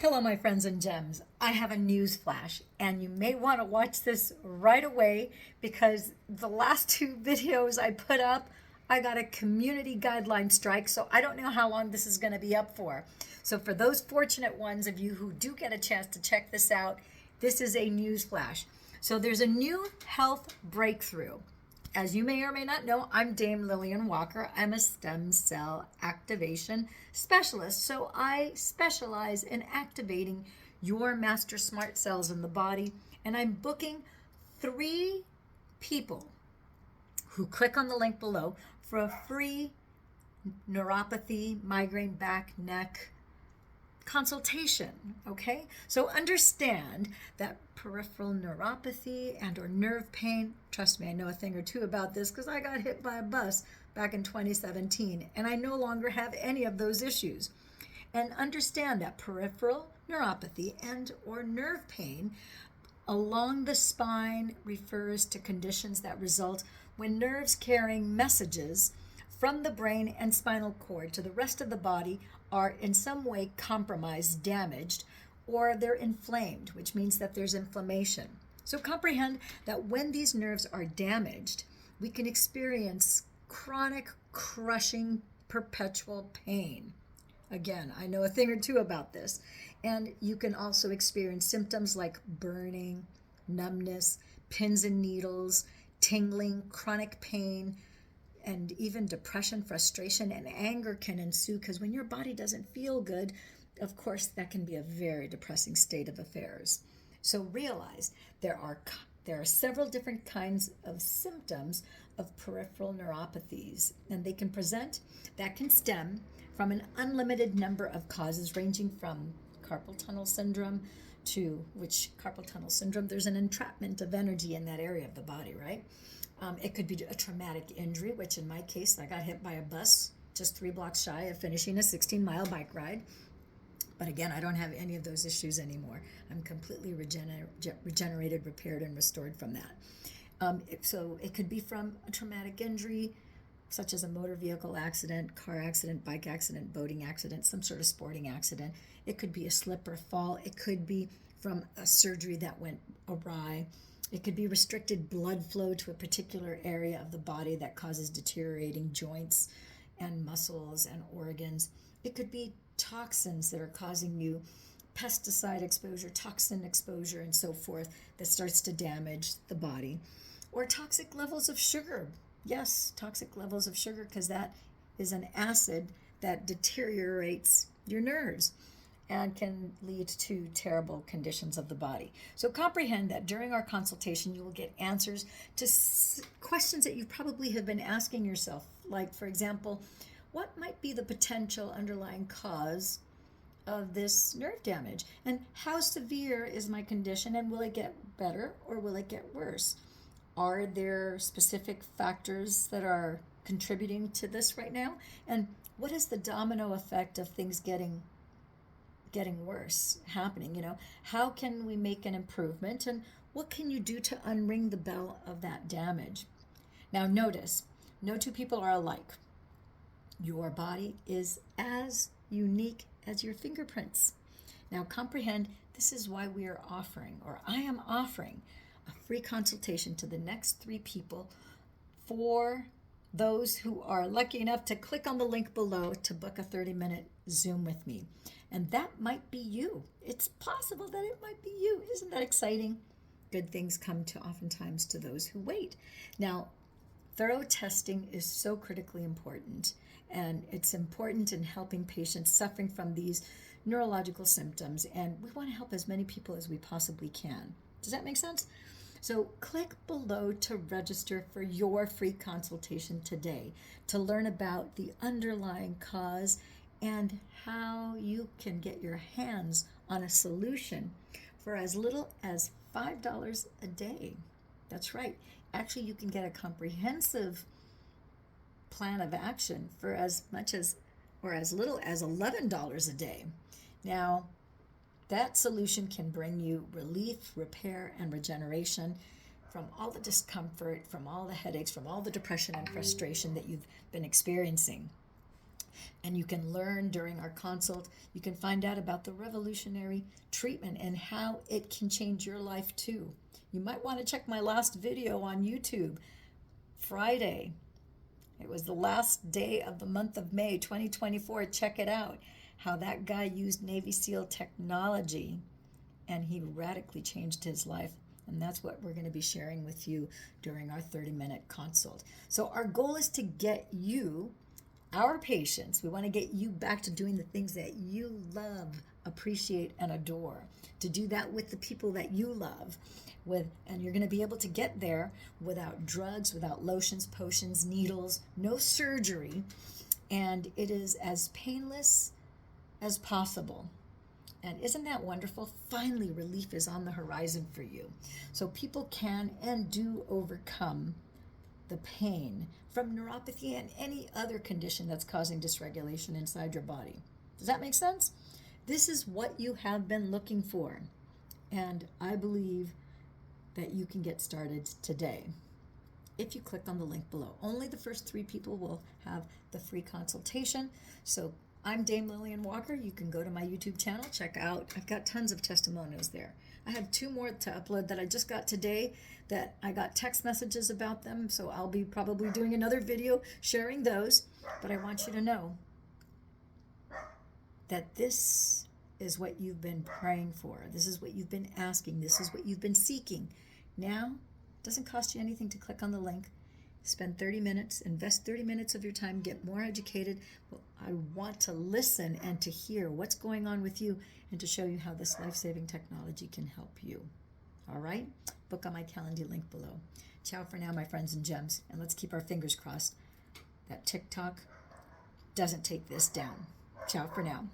Hello, my friends and gems. I have a news flash, and you may want to watch this right away because the last two videos I put up, I got a community guideline strike, so I don't know how long this is going to be up for. So, for those fortunate ones of you who do get a chance to check this out, this is a news flash. So, there's a new health breakthrough. As you may or may not know, I'm Dame Lillian Walker. I'm a stem cell activation specialist. So I specialize in activating your master smart cells in the body. And I'm booking 3 people who click on the link below for a free neuropathy, migraine, back, neck consultation. Okay, so understand that peripheral neuropathy and or nerve pain, trust me, I know a thing or two about this because I got hit by a bus back in 2017 and I no longer have any of those issues. And understand that peripheral neuropathy and or nerve pain along the spine refers to conditions that result when nerves carrying messages from the brain and spinal cord to the rest of the body are in some way compromised, damaged, or they're inflamed, which means that there's inflammation. So comprehend that when these nerves are damaged, we can experience chronic, crushing, perpetual pain. Again, I know a thing or two about this. And you can also experience symptoms like burning, numbness, pins and needles, tingling, chronic pain, and even depression, frustration, and anger can ensue because when your body doesn't feel good, of course, that can be a very depressing state of affairs. So realize there are several different kinds of symptoms of peripheral neuropathies, and they can stem from an unlimited number of causes ranging from carpal tunnel syndrome to carpal tunnel syndrome, there's an entrapment of energy in that area of the body, right? It could be a traumatic injury, which in my case, I got hit by a bus just 3 blocks shy of finishing a 16-mile bike ride. But again, I don't have any of those issues anymore. I'm completely regenerated, repaired, and restored from that. So it could be from a traumatic injury, such as a motor vehicle accident, car accident, bike accident, boating accident, some sort of sporting accident. It could be a slip or fall. It could be from a surgery that went awry. It could be restricted blood flow to a particular area of the body that causes deteriorating joints and muscles and organs. It could be toxins that are causing you pesticide exposure, toxin exposure, and so forth that starts to damage the body. Or toxic levels of sugar. Yes, toxic levels of sugar, because that is an acid that deteriorates your nerves and can lead to terrible conditions of the body. So comprehend that during our consultation, you will get answers to questions that you probably have been asking yourself. Like, for example, what might be the potential underlying cause of this nerve damage? And how severe is my condition? And will it get better or will it get worse? Are there specific factors that are contributing to this right now? And what is the domino effect of things getting worse happening? How can we make an improvement, and what can you do to unring the bell of that damage? Now notice, no two people are alike. Your body is as unique as your fingerprints. Now comprehend, this is why we are offering, or I am offering, a free consultation to the next 3 people for those who are lucky enough to click on the link below to book a 30-minute Zoom with me. And that might be you. It's possible that it might be you. Isn't that exciting? Good things come oftentimes to those who wait. Now, thorough testing is so critically important, and it's important in helping patients suffering from these neurological symptoms, and we want to help as many people as we possibly can. Does that make sense? So click below to register for your free consultation today to learn about the underlying cause and how you can get your hands on a solution for as little as $5 a day. That's right. Actually, you can get a comprehensive plan of action for as much as or as little as $11 a day. Now, that solution can bring you relief, repair, and regeneration from all the discomfort, from all the headaches, from all the depression and frustration that you've been experiencing. And you can learn during our consult. You can find out about the revolutionary treatment and how it can change your life too. You might want to check my last video on YouTube, Friday. It was the last day of the month of May 2024. Check it out. How that guy used Navy SEAL technology and he radically changed his life. And that's what we're going to be sharing with you during our 30-minute consult. So our goal is to get you, our patients, we want to get you back to doing the things that you love, appreciate, and adore. To do that with the people that you love. And you're going to be able to get there without drugs, without lotions, potions, needles, no surgery. And it is as painless as possible. And isn't that wonderful? Finally, relief is on the horizon for you. So people can and do overcome the pain from neuropathy and any other condition that's causing dysregulation inside your body. Does that make sense? This is what you have been looking for. And I believe that you can get started today if you click on the link below. Only the first 3 people will have the free consultation. So I'm Dame Lillian Walker. You can go to my YouTube channel, check out. I've got tons of testimonials there. I have 2 more to upload that I just got today that I got text messages about them. So I'll be probably doing another video sharing those. But I want you to know that this is what you've been praying for. This is what you've been asking. This is what you've been seeking. Now, it doesn't cost you anything to click on the link. Spend 30 minutes, invest 30 minutes of your time, get more educated. Well, I want to listen and to hear what's going on with you and to show you how this life-saving technology can help you. All right? Book on my Calendly link below. Ciao for now, my friends and gems. And let's keep our fingers crossed that TikTok doesn't take this down. Ciao for now.